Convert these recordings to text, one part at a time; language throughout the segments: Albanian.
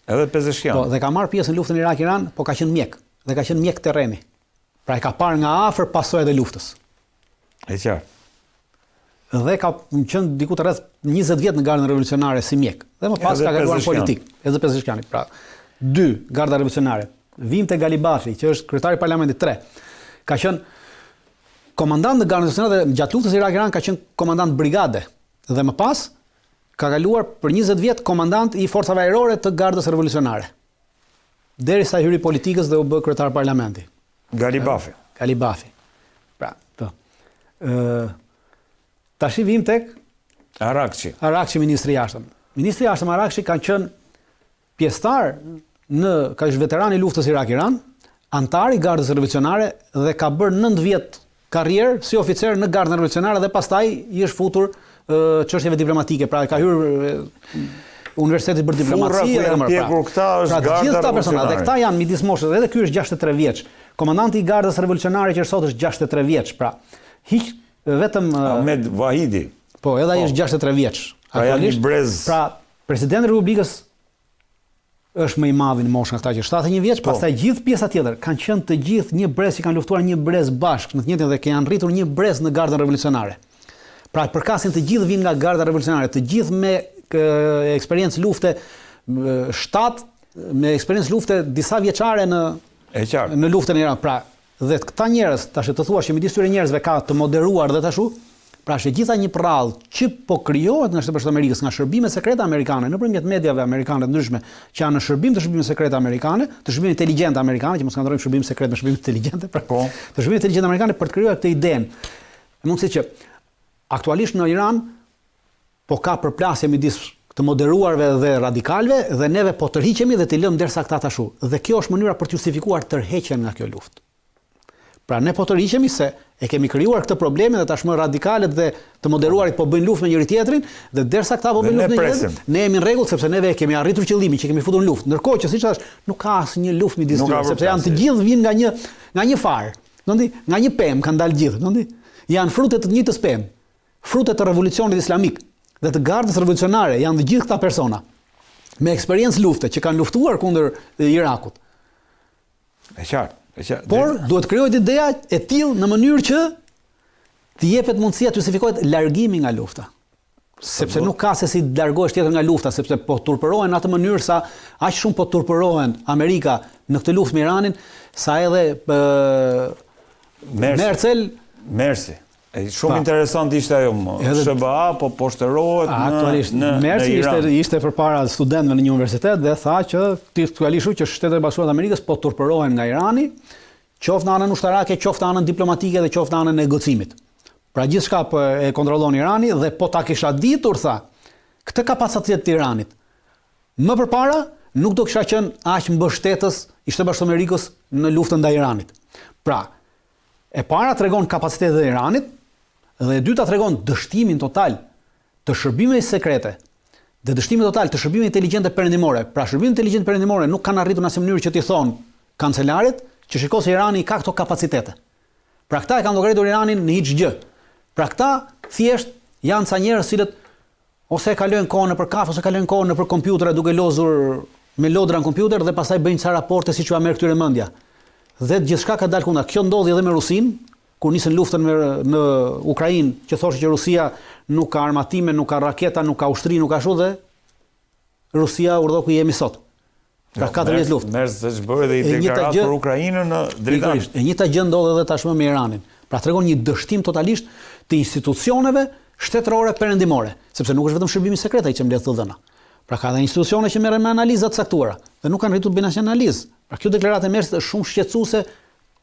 Edhe Pezeshkian. Po, dhe ka marrë pjesë në luftën Irak-Iran, po ka qenë mjek. Dhe ka qenë mjek terreni. Pra e ka parë nga afër pasojat e luftës. E qartë. Dhe ka qenë diku të rreth 20 vjet në gardën revolucionare si mjek. Dhe më pas ka kaluar në politik. Edhe Pezeshkiani. Pra, 2 garda revolucionare. Vim te Galibafi, që është kryetari i parlamentit 3. Ka qenë komandant në gardën revolucionare dhe gjatë luftës Irak-Iran ka qenë komandant brigade. Dhe më pas ka kaluar për 20 vjet komandant i forcave ajrore të gardës revolucionare. Derisa hyri politikës dhe u bë kryetar parlamenti. Galibafi. Galibafi. Pra, po. Tash vim tek Arakçi. Arakçi, ministri i jashtëm. Ministri i jashtëm Arakçi ka qenë pjesëtar ka qenë veteran i luftës Irak-Iran, antar i gardës revolucionare dhe ka bërë 9 vjet karrierë si oficer në gardën revolucionare dhe pastaj i është futur çështjeve diplomatike. Pra ka hyrë Universitetit për diplomaci dhe më pra. Këta është garda revolucionare. Persona, dhe këta janë midis moshës, edhe ky është 63 vjeç. Komandanti i gardës revolucionare që sot është 63 vjeç. Pra, hiq vetëm Ahmed Vahidi. Po, edhe ai është 63 vjeç. Pra, presidenti i Republikës është më i madh në moshën këta që 71 vjeç, pastaj gjithë pjesa tjetër kanë qenë të gjithë një brez që kanë luftuar një brez bashkë, në të njëjtën dhe që janë rritur një brez në gardën revolucionare. Pra, përkasin të gjithë vinë nga garda revolucionare, të gjithë me eksperiencë lufte 7, me eksperiencë lufte disa vjeçare në luftën e Iran. Pra, dhe këta njerëz, tash të thuash që midis tyre njerëzve ka të moderuar dhe tashu, pra është gjitha një prallë që po krijohet nga Shtetet Bashkuara të Amerikës, nga shërbimet sekrete amerikane, nëpërmjet mediave amerikane të ndryshme, që janë në shërbim të shërbimeve sekrete amerikane, të shërbimeve inteligjente amerikane, që mos kanë ndrojmë shërbim sekret me shërbim inteligjente, pra, të shërbimeve inteligjente amerikane për të krijuar këtë idenë. Mundësi që aktualisht në Iran po ka përplasje midis të moderuarve dhe radikalëve dhe neve po tërhiqemi dhe të lëmë derisa këta tashu. Dhe kjo është mënyra për të justifikuar tërheqjen nga kjo luftë. Pra ne po tërhiqemi se e kemi krijuar këtë problem dhe tashmë radikalet dhe të moderuarit po bëjnë luftë me njëri tjetrin dhe derisa këta po bëjnë luftë me njëri tjetrin, ne jemi në rregull sepse neve kemi arritur qëllimin që kemi futur në luftë. Ndërkohë që siç thash, nuk ka asnjë luftë midis tyre, sepse janë të gjithë vinë nga një farë. Dondi, nga një pemë kanë dalë gjithë, dondi. Janë frute të njëjtës pemë, frute të revolucionit islamik dhe të gardës revolucionare, janë të gjithë këta persona me eksperiencë lufte që kanë luftuar kundër Irakut. E qartë. Por duhet krijohet ideja e tillë në mënyrë që të jepet mundësia të justifikohet largimi nga lufta. Sepse nuk ka se si të largohesh tjetër nga lufta, sepse po turpërohen në atë mënyrë sa aq shumë po turpërohen Amerika në këtë luftë me Iranin, sa edhe Mersi. Shumë interesant ishte ajo, SBA po poshtërohet në Mersi ishte përpara studentëve në një universitet dhe tha që aktualisht që Shtetet Bashkuara të Amerikës po turpërohen nga Irani, qoftë në anën ushtarake, qoftë në anën diplomatike dhe qoftë në anën negocimit. Pra gjithçka po e kontrollon Irani dhe po ta kisha ditur, tha, këtë kapacitet të Iranit. Më përpara nuk do kisha qenë aq mbështetës i Shtetit Bashkuar të Amerikës në luftën ndaj Iranit. Pra, e para tregon kapacitetin e Iranit, dhe e dyta tregon dështimin total të shërbimeve sekrete dhe dështimin total të shërbimeve inteligjente perëndimore. Pra shërbimet inteligjente perëndimore nuk kanë arritur në asnjë mënyrë që t'i thonë kancelarit që shikoj se Irani ka këto kapacitete. Pra këta e kanë llogaritur Iranin në hiç gjë. Pra këta thjesht janë ca njerëz cilët ose kalojnë kohën nëpër kafe ose kalojnë kohën nëpër kompjutere duke lozur me lodra në kompjuter dhe pastaj bëjnë ca raporte siç u merr këtyre mendja. Dhe gjithçka ka dalë kundër. Kjo ndodhi edhe me Rusin, kur nisën luftën në Ukrainë, që thoshte që Rusia nuk ka armatime, nuk ka raketa, nuk ka ushtri, nuk ka ashtu dhe Rusia urdhoi ku jemi sot. Pra 4 vjet luftë. Merz se ç'bëri dhe i deklaratë për Ukrainën në Dritan. E njëjta gjë ndodh edhe tashmë me Iranin. Pra tregon një dështim totalisht të institucioneve shtetërore perëndimore, sepse nuk është vetëm shërbimi sekret ai që mbledh këto dhëna. Pra ka dhe institucione që merren me analiza të caktuara dhe nuk kanë rritur të bëjnë asnjë analizë. Pra kjo deklaratë e Merz është shumë shqetësuese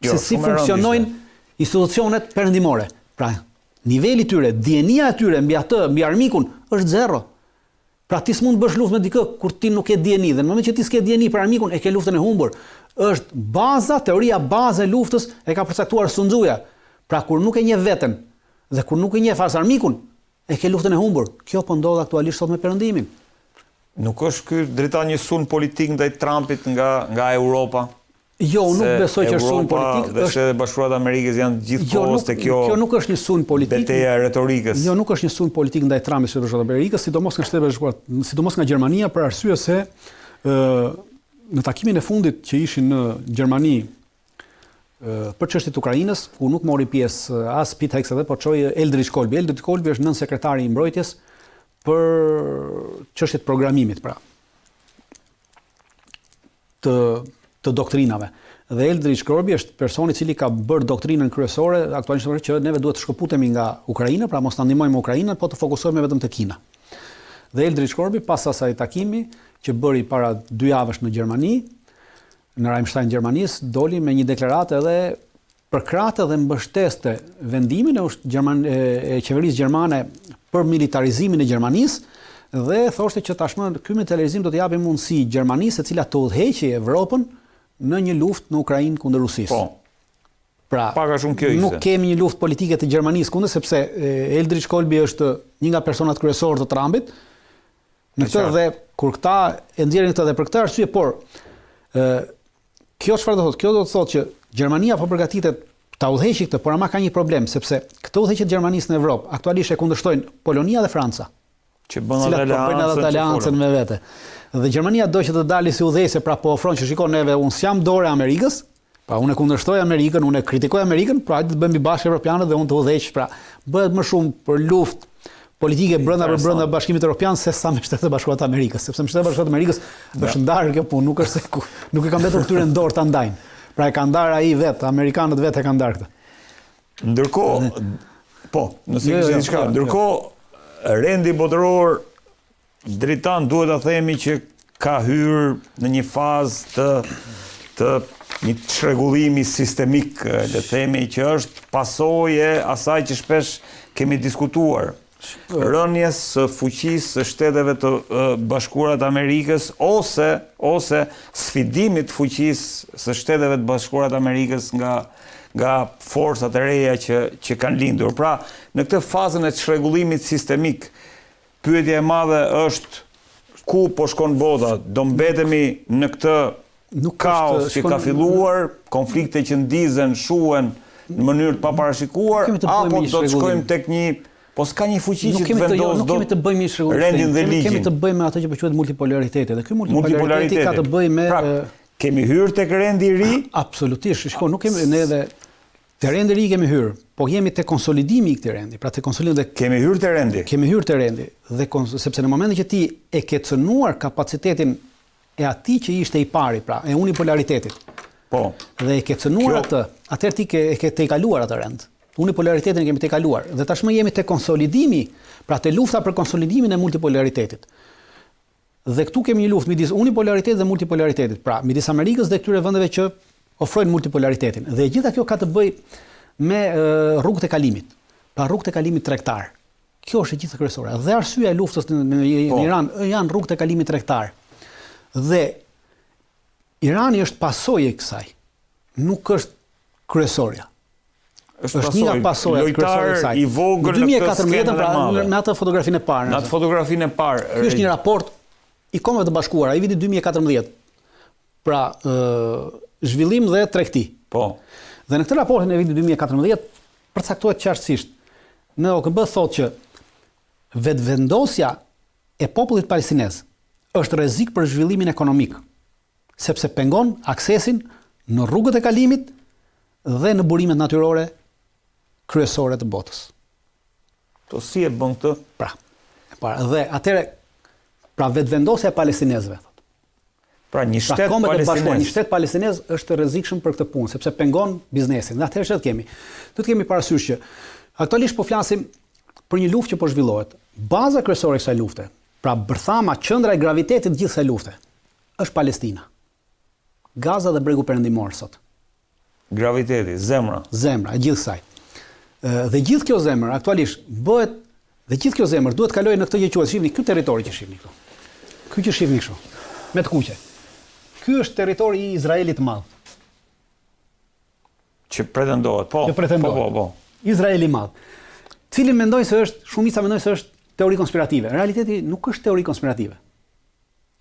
se si funksionojnë institucionet perëndimore. Pra, niveli tyre, dienia e tyre mbi atë, mbi armikun është zero. Pra ti s'mund të bësh luftë me dikë kur ti nuk ke dieni dhe në moment që ti s'ke dieni për armikun, e ke luftën e humbur. Është baza, teoria baze e luftës e ka përcaktuar Sun Tzuja. Pra kur nuk e njeh veten dhe kur nuk e njeh fas armikun, e ke luftën e humbur. Kjo po ndodh aktualisht sot me perëndimin. Nuk është ky drejta një sulm politik ndaj Trumpit nga Europa? Jo, nuk besoj që është sulm politik. Dhe Shtetet Bashkuara të Amerikës janë gjithkohës te kjo. Kjo nuk është një sulm politik. Betejë e retorikës. Jo, nuk është një sulm politik ndaj Trumpit, Shtetet Bashkuara të Amerikës, sidomos nga Shtetet Bashkuara, sidomos nga Gjermania, për arsye se Në takimin e fundit që ishin në Gjermani për çështjet e Ukrainës, ku nuk mori pjesë as Pete Hegseth, por çoi Eldridge Colby. Eldridge Colby është nën sekretari i mbrojtjes për çështjet programimit, pra të doktrinave. Dhe Eldridge Colby është personi i cili ka bërë doktrinën kryesore aktualisht që neve duhet të shkëputemi nga Ukraina, pra mos ta ndihmojmë Ukrainën, po të fokusohemi vetëm te Kina. Dhe Eldridge Colby pas asaj takimi që bëri para 2 javësh në Gjermani, në Ramstein Gjermanisë, doli me një deklaratë edhe përkrahte dhe mbështeste vendimin e qeverisë gjermane për militarizimin e Gjermanisë dhe thoshte që tashmë ky militarizim do të japë mundësi Gjermanisë e cila të udhëheqë Evropën në një luftë në Ukrainë kundër Rusisë. Po. Pra, Paka shumë kjo ishte. Nuk kemi një luftë politike të Gjermanisë kundër, sepse Eldridge Colby është një nga personat kryesorë të Trumpit. Në këtë dhe kur këta e nxjerrin këtë dhe për këtë arsye, por kjo çfarë do thotë? Kjo do të thotë që Gjermania po përgatitet ta udhëheqë këtë, por ama ka një problem, sepse këtë udhëheqje të Gjermanisë në Evropë aktualisht e kundërshtojnë Polonia dhe Franca, që bën atë aleancën me vete. Dhe Gjermania do që të dalë si udhëheqëse, pra po ofron që shikon neve unë s'jam dorë e Amerikës, pra unë e kundërshtoj Amerikën, unë e kritikoj Amerikën, pra hajde të bëhemi bashkë evropianët dhe unë të udhëheq, pra bëhet më shumë për luftë politike brenda Bashkimit Evropian se sa me Shtetet e Bashkuara të Amerikës, sepse me Shtetet e Bashkuara të Amerikës është ndarë kjo punë, nuk është se nuk e kanë mbetur këtyre në dorë ta ndajnë. Pra e kanë ndarë ai vet, amerikanët vetë e kanë ndarë këtë. Ndërkohë, po, nëse kishte diçka, ndërkohë rendi botëror dritan duhet ta themi që ka hyrë në një fazë të një çrregullimi sistemik, le të themi, që është pasojë asaj që shpesh kemi diskutuar. Rënjes së fuqisë së Shteteve të Bashkuara të Amerikës ose sfidimit fuqisë së Shteteve të Bashkuara të Amerikës nga forcat e reja që kanë lindur. Pra, në këtë fazën e çrregullimit sistemik, pyetja e madhe është ku po shkon bota? Do mbetemi në këtë kaos që ka filluar, konflikte që ndizen, shuhen në mënyrë të paparashikuar, apo do të shkojmë tek një po s'ka një fuqi që të vendosë kemi të bëjmë një rendin dhe ligjin. Kemi të bëjmë me atë që po quhet multipolariteti. Dhe ky multipolariteti ka të bëjë me kemi hyrë tek rendi i ri? Absolutisht. Shikoj, nuk kemi ne edhe te rendi i ri kemi hyrë, po jemi te konsolidimi i këtij rendi. Pra te konsolidimi dhe kemi hyrë te rendi. Kemi hyrë te rendi dhe sepse në momentin që ti e ke cënuar kapacitetin e atij që ishte i pari, pra e unipolaritetit. Po. Dhe e ke cënuar atë, atëherë ti e ke tejkaluar atë rend. Unipolaritetin e kemi tejkaluar dhe tashmë jemi te konsolidimi, pra te lufta për konsolidimin e multipolaritetit. Dhe këtu kemi një luftë midis unipolaritetit dhe multipolaritetit, pra midis Amerikës dhe këtyre vendeve që ofrojnë multipolaritetin. Dhe gjitha kjo ka të bëjë me rrugët e kalimit, pra rrugët e kalimit tregtar. Kjo është e gjithë kryesore. Dhe arsyeja e luftës në Iran janë rrugët e kalimit tregtar. Dhe Irani është pasojë e kësaj, nuk është kryesorja. Është një nga pasojat kryesore të saj. I vogël në 2014 pra me atë fotografinë e parë. Në atë fotografinë e parë. Ky është një raport i Kombeve të Bashkuara, i vitit 2014. Pra, zhvillim dhe tregti. Po. Dhe në këtë raportin e vitit 2014 përcaktohet qartësisht. Në OKB thotë që vetvendosja e popullit palestinez është rrezik për zhvillimin ekonomik, sepse pengon aksesin në rrugët e kalimit dhe në burimet natyrore kryesore të botës. To si e bën këtë? Pra, dhe atëre pra vetvendosja e palestinezëve thotë. Pra një shtet palestinez. Një shtet palestinez është rrezikshëm për këtë punë, sepse pengon biznesin. Dhe atëherë çfarë kemi? Do të kemi parasysh që aktualisht po flasim për një luftë që po zhvillohet. Baza kryesore e kësaj lufte, pra bërthama, qendra e gravitetit të gjithë kësaj lufte, është Palestina. Gaza dhe bregu perëndimor sot. Graviteti, zemra. Zemra e gjithë kësaj. Dhe gjithë kjo zemër aktualisht bëhet dhe gjithë kjo zemër duhet kalojë në këtë që quhet, shihni ky territori që shihni këtu. Ky që shihni kështu, me të kuqe. Ky është territori i Izraelit të madh. Që pretendohet, po. Që pretendohet. Po. Izraeli i madh. Cilin mendojnë se është, shumica mendojnë se është teori konspirative. Në realiteti nuk është teori konspirative.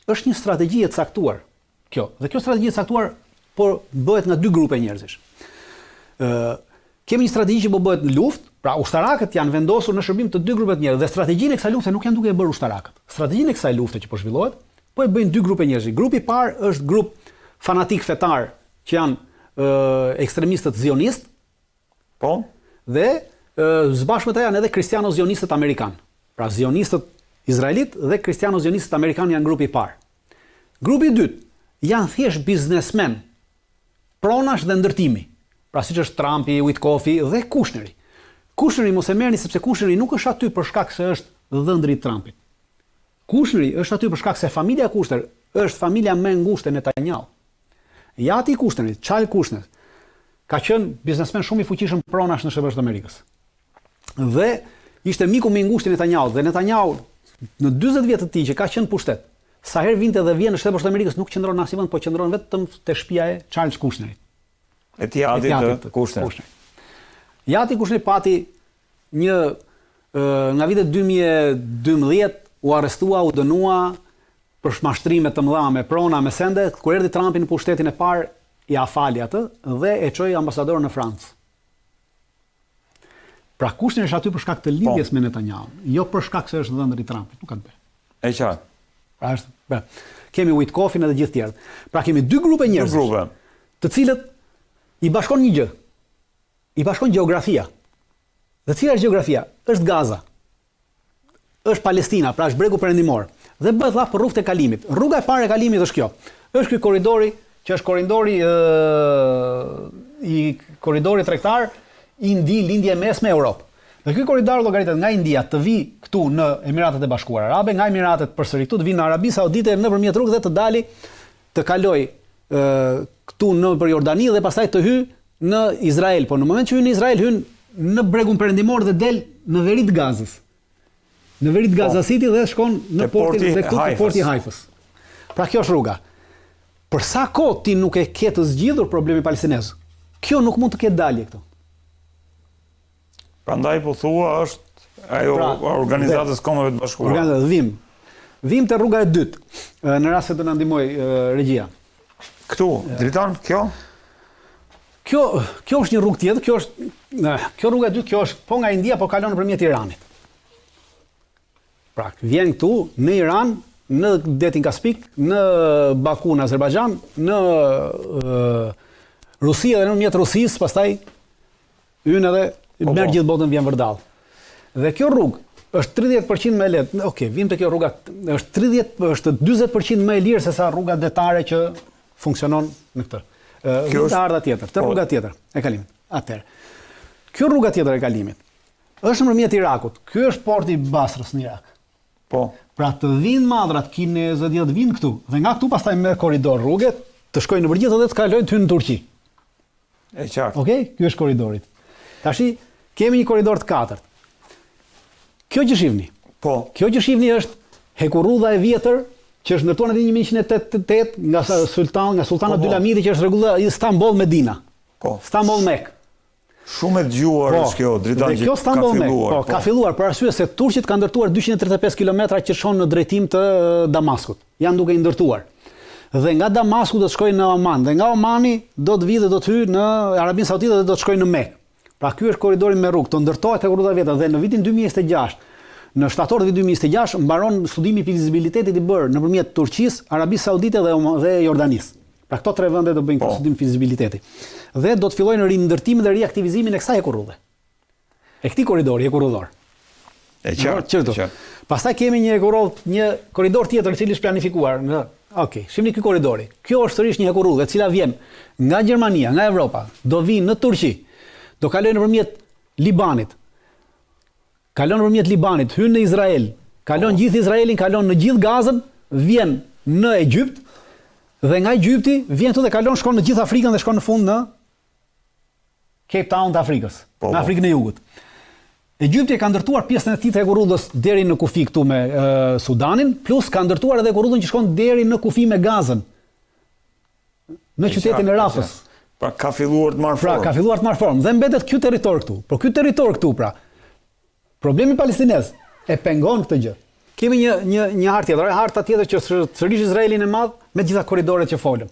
Është një strategji e caktuar kjo. Dhe kjo strategji e caktuar por bëhet nga 2 grupe njerëzish. Kemi një strategji që po bëhet në luftë, pra ushtarakët janë vendosur në shërbim të 2 grupeve të njerëzve dhe strategjinë e kësaj lufte nuk janë duke e bërë ushtarakët. Strategjinë e kësaj lufte që po zhvillohet po e bëjnë dy grupe njerëzish. Grupi I parë është grup fanatik fetar që janë ekstremistët zionist. Po. Dhe së bashku me ta janë edhe kristiano-zionistët amerikan. Pra zionistët izraelit dhe kristiano-zionistët amerikan janë grupi I parë. Grupi I dytë janë thjesht biznesmen, pronash dhe ndërtimi. Pra siç është Trumpi, Witkofi dhe Kushneri. Kushneri mos e merrni sepse Kushneri nuk është aty për shkak se është dhëndri I Trumpit. Kushneri është aty për shkak se familja Kushner është familja më e ngushtë e Netanyahu. Jati I Kushnerit, Charles Kushner, ka qenë biznesmen shumë I fuqishëm pronash në SBA-t e Amerikës. Dhe ishte miku më I ngushtë I Netanyahut dhe Netanyahu në 40 vjet të tij që ka qenë pushtet, sa herë vinte dhe vjen në SBA-t e Amerikës nuk qëndron në asnjë vend, po qëndron vetëm te shtëpia e Charles Kushnerit. Etihadi të Kushner. Jati Kushner pati një nga vitet 2012 u arrestua, u dënua për shmashtrime të mëdha me prona, me sende, kur erdhi Trumpi në pushtetin e parë, ja fali atë dhe e çoi ambasador në Francë. Pra Kushner është aty për shkak të lidhjes me Netanyahu, jo për shkak se është dhëndri I Trumpit, nuk ka të bëjë. E qartë. Pra është, kemi Witkofin edhe gjithë tjerët. Pra kemi dy grupe njerëzish, të cilët I bashkon një gjë. I bashkon gjeografia. Dhe cila është gjeografia? Është Gaza. Është Palestina, pra është bregu perëndimor. Dhe bëhet dhap për rrugët e kalimit. Rruga e parë e kalimit është kjo. Është ky korridori, që është korridori tregtar Indi lindje mesme Europë. Dhe ky korridor llogaritet nga India të vi këtu në Emiratet e Bashkuara Arabe, nga Emiratet përsëri këtu të vinë në Arabi Saudite nëpërmjet rrugës dhe të dali të kaloj këtu nëpër Jordani dhe pastaj të hyj në Izrael. Po në moment që hyn në Izrael hyn në bregun perëndimor dhe del në veri të Gazës. Në veri të Gaza City dhe shkon në portin e këtu të porti I Haifës. Pra kjo është rruga. Për sa kohë ti nuk e ke të zgjidhur problemin palestinez, kjo nuk mund të ketë dalje këtu. Prandaj po thua është ajo organizatës Kombeve të Bashkuara. Organizata Vim te rruga e dytë. Në rast se do na ndihmoj regjia. Këtu, driton kjo? Kjo është një rrugë tjetër, kjo rruga e dytë, kjo është po nga India, po kalon nëpërmjet Iranit. Pra, vjen këtu në Iran, në detin Kaspik, në Baku, në Azerbajxhan, në Rusi dhe nëpërmjet Rusisë, pastaj hyn edhe merr gjithë botën vjen vërdall. Dhe kjo rrugë është 30% më e lehtë. Okej, vim te kjo rruga, është 40% më e lirë se sa rruga detare që funksionon në këtë. Kjo është ardha tjetër, të rruga tjetër e kalimit. Atëherë. Kjo rruga tjetër e kalimit është nëpërmjet Irakut. Ky është porti I Basrës në Irak. Po. Pra të vinë madhrat kinezët të vinë këtu dhe nga këtu pastaj me korridor rrugë të shkojnë në përgjithë dhe të kalojnë të hynë në Turqi. E qartë. Okej, ky është korridori. Tashi kemi një korridor të katërt. Kjo që shihni. Po. Kjo që shihni është hekurrudha e vjetër që është ndërtuar në 1188 nga Sultan Abdulhamidi që është rregulla Istanbul Medina. Po. Istanbul Mek. Shumë e dëgjuar është kjo, dritan që ka filluar. Po, ka filluar për arsye se turqit kanë ndërtuar 235 kilometra që shkon në drejtim të Damaskut. Janë duke I ndërtuar. Dhe nga Damasku do të shkojnë në Oman, dhe nga Omani do të vijë dhe do të hyjë në Arabinë Saudite dhe do të shkojnë në Mekë. Pra ky është korridori me rrugë, të ndërtohet hekurrudha vjetër dhe në vitin 2026, në shtator të 2026 mbaron studimi I fizibilitetit I bërë nëpërmjet Turqisë, Arabisë Saudite dhe Jordanisë. Pra këto tre vende do bëjnë studim fizibiliteti. Dhe do të fillojnë rindërtimin dhe riaktivizimin e kësaj hekurrudhe. E këtij korridori hekurrudhor. E qartë. Pastaj kemi një korridor tjetër I cili është planifikuar. Okej, shihni ky korridori. Kjo është sërish një hekurrudhe e cila vjen nga Gjermania, nga Evropa, do vinë në Turqi, do kalojnë nëpërmjet Libanit. Kalon nëpërmjet Libanit, hyn në Izrael, kalon gjithë Izraelin, kalon në gjithë Gazën, vjen në Egjipt dhe nga Egjipti vjen këtu dhe kalon shkon në gjithë Afrikën dhe shkon në fund në Cape Town të Afrikës, në Afrikën e Jugut. Egjipti ka ndërtuar pjesën e tij të hekurrudhës deri në kufi këtu me Sudanin, plus ka ndërtuar edhe hekurrudhën që shkon deri në kufi me Gazën. Në qytetin e Rafës. Pra ka filluar të marrë formë. Dhe mbetet ky territor këtu. Por ky territor këtu pra, problemi palestinez e pengon këtë gjë. Kemi një hartë tjetër, harta tjetër që sërish Izraelin e madh me gjitha korridoret që folëm.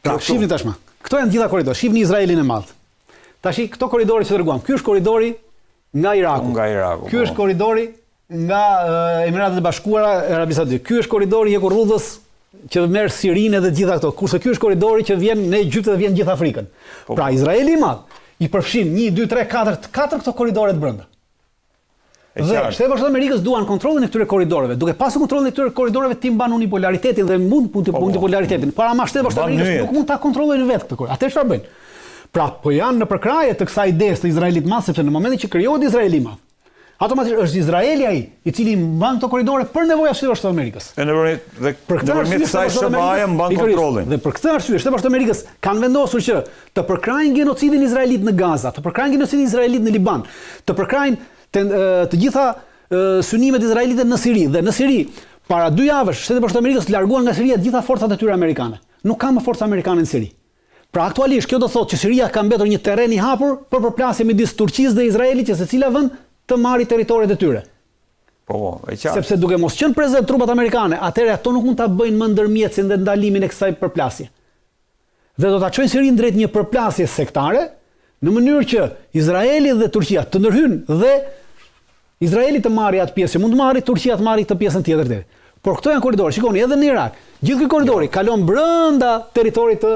Pra, shihni tashmë. Këto janë gjitha korridoret. Shihni Izraelin e madh. Tashi këto korridore që treguam. Ky është korridori nga Iraku. Ky është korridori nga Emiratet e Bashkuara, Arabi Saudite. Ky është korridori i Ekurrudhës që merr Sirinë dhe gjitha këto. Kurse ky është korridori që vjen në Egjipt dhe vjen gjithë Afrikën. Pra Izraeli i madh i përfshin 1, 2, 3, 4 këto korridore të brenda. Dhe Shtetet Bashkuara të Amerikës duan kontrollin e këtyre korridoreve. Duke pasur kontrollin e këtyre korridoreve, ti mban unipolaritetin dhe mund unipolaritetin. Para ma Shtetet Bashkuara të Amerikës nuk mund ta kontrollojnë vetë këtë korridor. Atë çfarë bëjnë? Pra, po janë në përkrahje të kësaj idesë të Izraelit madh, sepse në momentin që krijohet Izraeli madh, automatikisht është Izraeli ai i cili mban këto korridore për nevojat e Shtetit Bashkuar të Amerikës. Dhe nëpërmjet kësaj SBA mban kontrollin. Dhe për këtë arsye Shtetet Bashkuara të Amerikës kanë vendosur që të përkrahin genocidin izraelit në Gaza, të përkrahin genocidin izraelit në Liban, të përkrahin të gjitha synimet izraelite në Siri. Dhe në Siri, para 2 javësh, Shtetet Bashkuara të Amerikës larguan nga Siria të gjitha forcat e tyre amerikane. Nuk ka më forca amerikane në Siri. Pra aktualisht kjo do thotë që Siria ka mbetur një terren i hapur për përplasje midis Turqisë dhe Izraelit, që secila vend të marrë territoret e tyre. E qartë. Sepse duke mos qenë prezent trupat amerikane, atëherë ato nuk mund ta bëjnë më ndërmjetësin dhe ndalimin e kësaj përplasje. Dhe do ta çojnë Sirinë drejt një përplasje sektare, në mënyrë që Izraeli dhe Turqia të ndërhyjnë dhe Izraeli të marrë atë pjesë që mund të marrë, Turqia të marrë këtë pjesën tjetër deri. Por këto janë korridore. Shikoni, edhe në Irak, gjithë ky korridori kalon brenda territorit të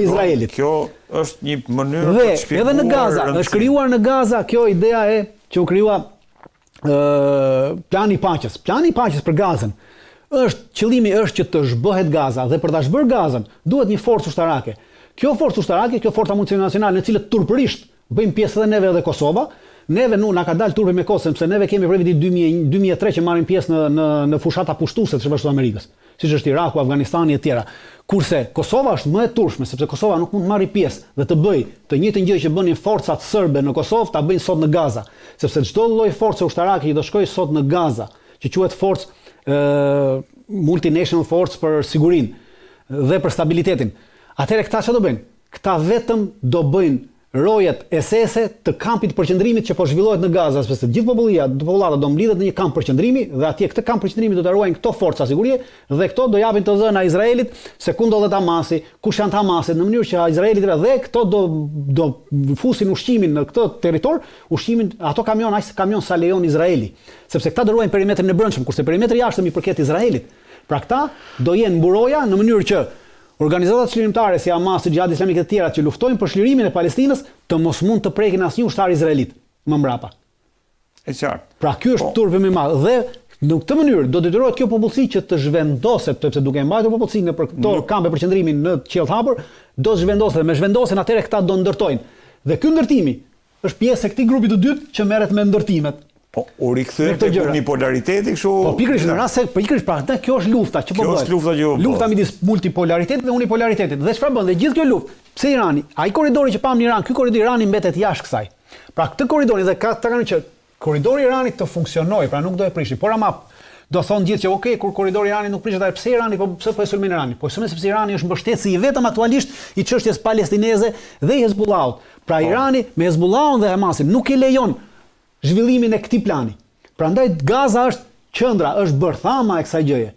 Izraelit. Kjo është një mënyrë për të shpjeguar. Edhe në Gaza, është krijuar në Gaza kjo idea që u krijua plani i paqes. Plani i paqes për Gazën qëllimi është që të zhbëhet Gaza dhe për ta zhbërë Gazën duhet një forcë ushtarake. Kjo forcë ushtarake, kjo forca multinacionale në cilët turpërisht bëjmë pjesë edhe neve dhe Kosova. Neve na ka dalë turpi me Kosovën, sepse neve kemi prej vitit 2003 që marrim pjesë në fushata pushtuese të Shtetit Amerikës, siç është Iraku, Afganistani e tjera. Kurse Kosova është më e turpshme, sepse Kosova nuk mund të marrë pjesë dhe të bëjë të njëjtën gjë që bënin forcat serbe në Kosovë, ta bëjnë sot në Gaza, sepse çdo lloj force ushtarake që do shkojë sot në Gaza, që quhet forcë multinational force për sigurinë dhe për stabilitetin. Atëherë këta çfarë do bëjnë? Këta vetëm do bëjnë rojet SS të kampit përqendrimit që po zhvillohet në Gaza, sepse gjithë popullata do mblidhet në një kamp përqendrimi dhe atje këtë kamp përqendrimi do ta ruajnë këto forca sigurie dhe këto do japin të dhëna Izraelit se ku ndodhet Hamasi, kush janë Hamasit, në mënyrë që Izraeli dhe këto do fusin ushqimin në këtë territor, ushqimin ato kamion sa lejon Izraeli, sepse këta do ruajnë perimetrin e brendshëm, kurse perimetri i jashtëm i përket Izraelit. Pra këta do jenë mburoja në mënyrë që organizatat çlirimtare si Hamas, Xhihadi Islamik e të tjera që luftojnë për çlirimin e Palestinës të mos mund të prekin asnjë ushtar izraelit më mbrapa. E qartë. Pra ky është turpi më i madh dhe në këtë mënyrë do detyrohet kjo popullsi që të zhvendoset, sepse duke mbajtur popullsinë për këto kampe përqendrimi në qiell të hapur, do zhvendoset dhe me zhvendosen atëherë këta do ndërtojnë. Dhe ky ndërtimi është pjesë e këtij grupi të dytë që merret me ndërtimet. Po, u rikthyet tek unipolariteti kështu. Po pikërisht në rast se pikërisht pra kjo është lufta që po bëhet. Kjo është lufta që lufta midis multipolaritetit dhe unipolaritetit. Dhe çfarë bën? Dhe gjithë kjo luftë, pse Irani, ai korridori që pam në Iran, ky korridor Irani mbetet jashtë kësaj. Pra këtë korridorin dhe ta kanë që korridori Iranit të funksionojë, pra nuk do e prishin. Por ama do thonë gjithë që okay, kur korridori Irani nuk prishet, pse Irani, po pse po e sulmon Irani? Po sulmon sepse Irani është mbështetësi i vetëm aktualisht i çështjes palestineze dhe i Hezbollahut. Pra Irani me Hezbollahun dhe Hamasin nuk i lejon zhvillimin e këtij plani. Prandaj Gaza është qendra, është bërthama e kësaj gjëje.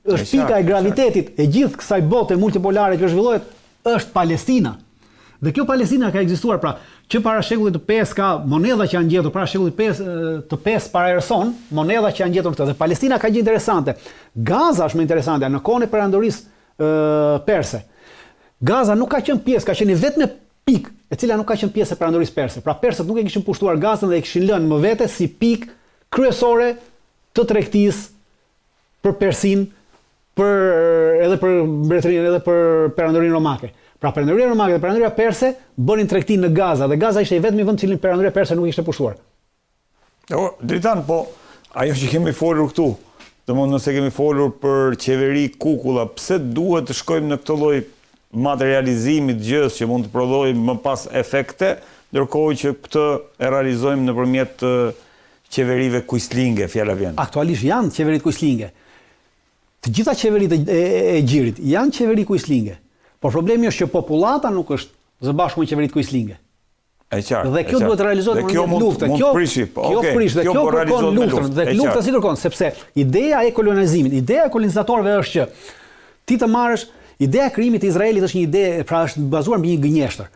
Është pika e gravitetit e gjithë kësaj bote multipolare që zhvillohet është Palestina. Dhe kjo Palestina ka ekzistuar pra që para shekullit të 5 ka monedha që janë gjetur para shekullit të 5 para erëson, monedha që janë gjetur këto. Dhe Palestina ka gjë interesante. Gaza është më interesante në kohën e perandorisë perse. Gaza nuk ka qenë pjesë, ka qenë vetëm në pikë e cila nuk ka qenë pjesë e perandorisë perse. Pra persët nuk e kishin pushtuar Gazën dhe e kishin lënë më vete si pikë kryesore të tregtisë për Persin, edhe për mbretërinë, edhe për perandorinë romake. Pra perandoria romake dhe perandoria perse bënin tregti në Gaza dhe Gaza ishte i vetmi vend cilin perandoria perse nuk ishte pushtuar. Dritan, po ajo që kemi folur këtu, domthonë nëse kemi folur për qeveri kukulla, pse duhet të shkojmë në këtë lloj materializimi të gjës që mund të prodhojë më pas efekte, ndërkohë që këtë e realizojmë nëpërmjet qeverive kujslinge, fjala vjen. Aktualisht janë qeverit kujslinge. Të gjitha qeveritë e Gjirit janë qeveri kujslinge. Por problemi është që popullata nuk është së bashku me qeveritë kujslinge. E qartë. Dhe kjo duhet realizohet në luftë. Kjo prish dhe kjo kërkon luftën. Dhe lufta si kërkon, sepse ideja e kolonizimit, ideja e kolonizatorëve është që ti të marrësh ideja e krijimit të Izraelit është një ide, pra është bazuar mbi një gënjeshtër.